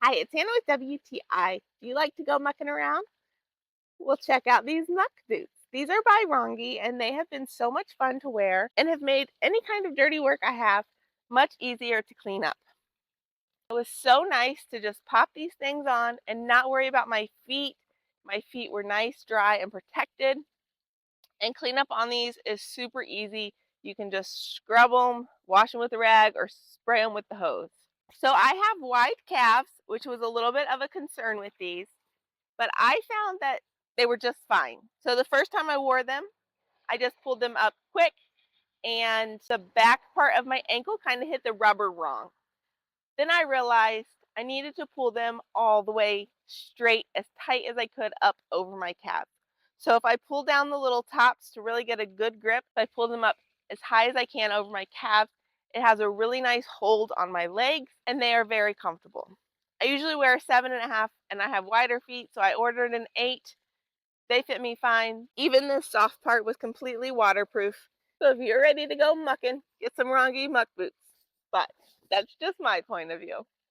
Hi, it's Hannah with WTI. Do you like to go mucking around? Well, check out these Muck boots. These are by Rongee, and they have been so much fun to wear and have made any kind of dirty work I have much easier to clean up. It was so nice to just pop these things on and not worry about my feet. My feet were nice, dry, and protected. And cleanup on these is super easy. You can just scrub them, wash them with a rag, or spray them with the hose. So I have wide calves, which was a little bit of a concern with these, but I found that they were just fine. So the first time I wore them, I just pulled them up quick and the back part of my ankle kind of hit the rubber wrong. Then I realized I needed to pull them all the way straight, as tight as I could up over my calves. So if I pull down the little tops to really get a good grip, if I pull them up as high as I can over my calves, it has a really nice hold on my legs and they are very comfortable. I usually wear a 7.5 and I have wider feet, so I ordered an 8. They fit me fine. Even the soft part was completely waterproof. So if you're ready to go mucking, get some Rongee muck boots. But that's just my point of view.